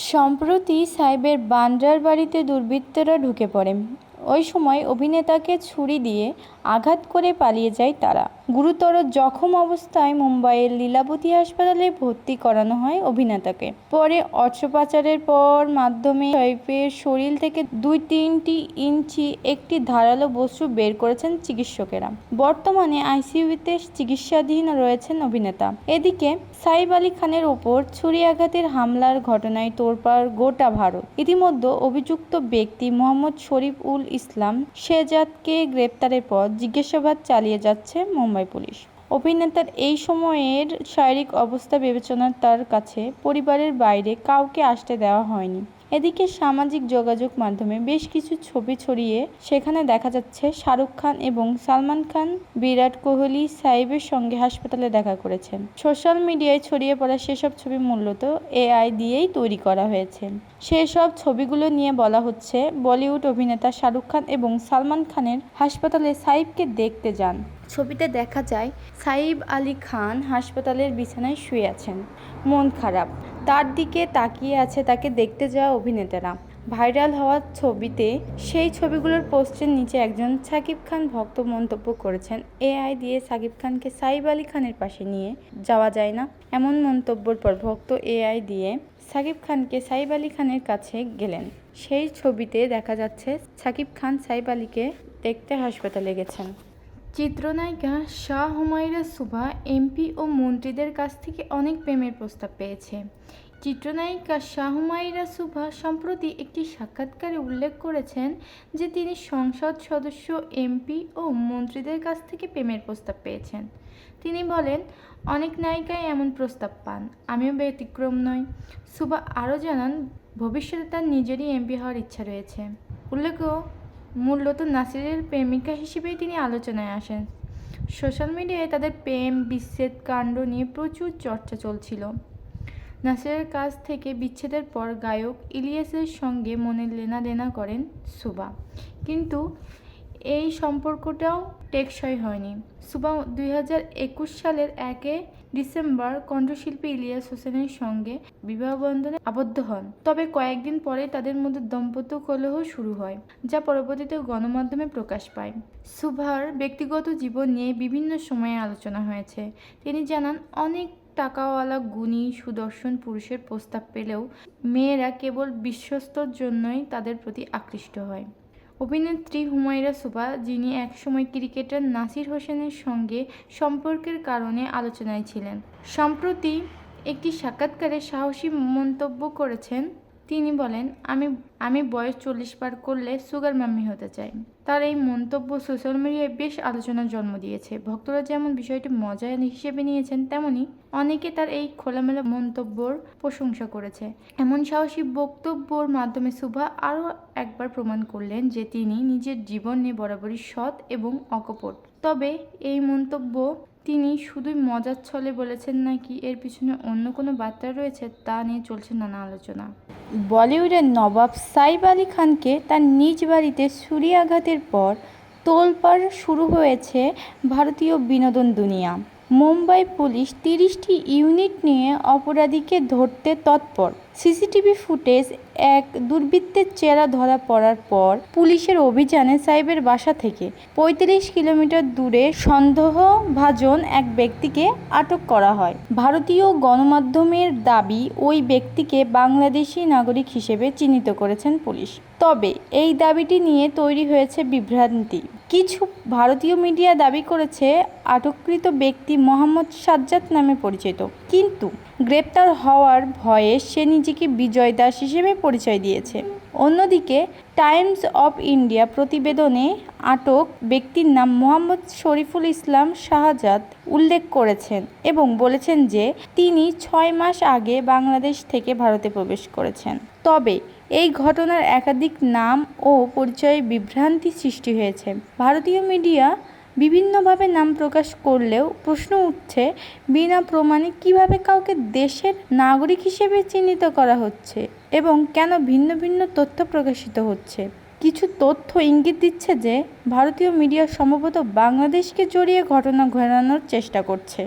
সম্প্রতি সাইবের বান্দ্রার বাড়িতে দুর্বৃত্তরা ঢুকে পড়ে। ওই সময় অভিনেতাকে ছুরি দিয়ে আঘাত করে পালিয়ে যায় তারা। গুরুতর জখম অবস্থায় মুম্বাইয়ের লীলাবতী হাসপাতালে ভর্তি করানো হয় অভিনেতাকে। পরে অস্ত্রোপচারের মাধ্যমে সাইফের শরীর থেকে 2-3 ইঞ্চি একটি ধারালো বস্তু বের করেছেন চিকিৎসকেরা। বর্তমানে আইসিইউতে চিকিৎসাধীন রয়েছেন অভিনেতা। এদিকে সাইফ আলী খানের ওপর ছুরি আঘাতের হামলার ঘটনায় তোলপাড় গোটা ভারত। ইতিমধ্যে অভিযুক্ত ব্যক্তি মোহাম্মদ শরীফ উল ইসলাম শেহজাদকে গ্রেপ্তারের পর জিজ্ঞাসাবাদ চালিয়ে যাচ্ছে মুম্বাই পুলিশ। অভিনেতার এই সময়ের শারীরিক অবস্থা বিবেচনায় তার কাছে পরিবারের বাইরে কাউকে আসতে দেওয়া হয়নি। এদিকে সামাজিক যোগাযোগ মাধ্যমে বেশ কিছু ছবি ছড়িয়ে সেখানে দেখা যাচ্ছে শাহরুখ খান এবং সালমান খান বিরাট কোহলি সাইফের সঙ্গে হাসপাতালে দেখা করেছেন। সোশ্যাল মিডিয়ায় ছড়িয়ে পড়া সেসব ছবি মূলত এআই দিয়েই তৈরি করা হয়েছে। সেসব ছবিগুলো নিয়ে বলা হচ্ছে, বলিউড অভিনেতা শাহরুখ খান এবং সালমান খানের হাসপাতালে সাইফকে দেখতে যান। ছবিতে দেখা যায় সাইফ আলী খান হাসপাতালের বিছানায় শুয়ে আছেন, মন খারাপ। তার দিকে তাকিয়ে আছে তাকে দেখতে যাওয়া অভিনেতারা। ভাইরাল হওয়া ছবিতে সেই ছবিগুলোর পোস্টের নিচে একজন শাকিব খান ভক্ত মন্তব্য করেছেন, এআই দিয়ে শাকিব খানকে সাইফ আলী খানের পাশে নিয়ে যাওয়া যায় না। এমন মন্তব্যের পর ভক্ত এআই দিয়ে শাকিব খানকে সাইফ আলী খানের কাছে গেলেন। সেই ছবিতে দেখা যাচ্ছে শাকিব খান সাইফ আলীকে দেখতে হাসপাতালে গেছেন। চিত্রনায়িকা শাহ হুমায়রা সুভা এমপি ও মন্ত্রীদের কাছ থেকে অনেক প্রেমের প্রস্তাব পেয়েছে। চিত্রনায়িকা শাহ হুমায়রা সুভা সম্প্রতি একটি সাক্ষাৎকারে উল্লেখ করেছেন যে তিনি সংসদ সদস্য, এমপি ও মন্ত্রীদের কাছ থেকে প্রেমের প্রস্তাব পেয়েছেন। তিনি বলেন, অনেক নায়িকাই এমন প্রস্তাব পান, আমিও ব্যতিক্রম নই। সুভা আরও জানান, ভবিষ্যতে তার নিজেরই এমপি হওয়ার ইচ্ছা রয়েছে। উল্লেখ্য, মূলত নাসিরের প্রেমিকা হিসেবেই তিনি আলোচনায় আসেন। সোশ্যাল মিডিয়ায় তাদের প্রেম বিচ্ছেদ কাণ্ড নিয়ে প্রচুর চর্চা চলছিল। নাসিরের কাছ থেকে বিচ্ছেদের পর গায়ক ইলিয়াসের সঙ্গে মনের লেনাদেনা করেন সুভা, কিন্তু এই সম্পর্কটাও টেকসই হয়নি। সুভা 2021 সালের 1 ডিসেম্বর কণ্ঠশিল্পী ইলিয়াস হোসেনের সঙ্গে বিবাহবন্ধনে আবদ্ধ হন। তবে কয়েকদিন পরে তাদের মধ্যে দাম্পত্য কলহ শুরু হয়, যা পরবর্তীতে গণমাধ্যমে প্রকাশ পায়। সুভার ব্যক্তিগত জীবন নিয়ে বিভিন্ন সময়ে আলোচনা হয়েছে। তিনি জানান, অনেক টাকাওয়ালা গুণী সুদর্শন পুরুষের প্রস্তাব পেলেও মেয়েরা কেবল বিশ্বস্তর জন্যই তাদের প্রতি আকৃষ্ট হয়। অভিনেত্রী হুমায়রা সুভা, যিনি একসময় ক্রিকেটার নাসির হোসেনের সঙ্গে সম্পর্কের কারণে আলোচনায় ছিলেন, সম্প্রতি একটি সাক্ষাৎকারে সাহসী মন্তব্য করেছেন। তিনি বলেন, আমি বয়স 40 পার করলে সুগার মাম্মি হতে চাই। তার এই মন্তব্য সোশ্যাল মিডিয়ায় বেশ আলোচনার জন্ম দিয়েছে। ভক্তরা যেমন বিষয়টি মজা হিসেবে নিয়েছেন, তেমনি অনেকে তার এই খোলামেলা মন্তব্যর প্রশংসা করেছে। এমন সাহসী বক্তব্যর মাধ্যমে সুভা আরও একবার প্রমাণ করলেন যে তিনি নিজের জীবন নিয়ে বরাবরই সৎ এবং অকপট। তবে এই মন্তব্য তিনি শুধুই মজার ছলে বলেছেন নাকি এর পিছনে অন্য কোনো বার্তা রয়েছে, তা নিয়ে চলছে নানা আলোচনা। বলিউডের নবাব সাইফ আলী খানকে তার নিজ বাড়িতে ছুরি আঘাতের পর তোলপাড় শুরু হয়েছে ভারতীয় বিনোদন দুনিয়া। মুম্বাই পুলিশ 30টি ইউনিট নিয়ে অপরাধীকে ধরতে তৎপর। সিসিটিভি ফুটেজ এক দুর্বৃত্তের চেহারা ধরা পড়ার পর পুলিশের অভিযানে সাইফের বাসা থেকে 35 কিলোমিটার দূরে সন্দেহভাজন এক ব্যক্তিকে আটক করা হয়। ভারতীয় গণমাধ্যমের দাবি, ওই ব্যক্তিকে বাংলাদেশি নাগরিক হিসেবে চিহ্নিত করেছেন পুলিশ। তবে এই দাবিটি নিয়ে তৈরি হয়েছে বিভ্রান্তি। কিছু ভারতীয় মিডিয়া দাবি করেছে আটককৃত ব্যক্তি মোহাম্মদ সাজ্জাদ নামে পরিচিত, কিন্তু গ্রেপ্তার হওয়ার ভয়ে সে নিজেকে বিজয় দাস হিসেবে পরিচয় দিয়েছে। অন্যদিকে টাইমস অফ ইন্ডিয়া প্রতিবেদনে আটক ব্যক্তির নাম মোহাম্মদ শরীফুল ইসলাম শাহজাদ উল্লেখ করেছেন এবং বলেছেন যে তিনি 6 মাস আগে বাংলাদেশ থেকে ভারতে প্রবেশ করেছেন। তবে এই ঘটনার একাধিক নাম ও পরিচয়ে বিভ্রান্তি সৃষ্টি হয়েছে। ভারতীয় মিডিয়া বিভিন্নভাবে নাম প্রকাশ করলেও প্রশ্ন উঠছে, বিনা প্রমাণে কিভাবে কাউকে দেশের নাগরিক হিসেবে চিহ্নিত করা হচ্ছে এবং কেন ভিন্ন ভিন্ন তথ্য প্রকাশিত হচ্ছে। কিছু তথ্য ইঙ্গিত দিচ্ছে যে ভারতীয় মিডিয়া সম্ভবত বাংলাদেশকে জড়িয়ে ঘটনা ঘটানোর চেষ্টা করছে।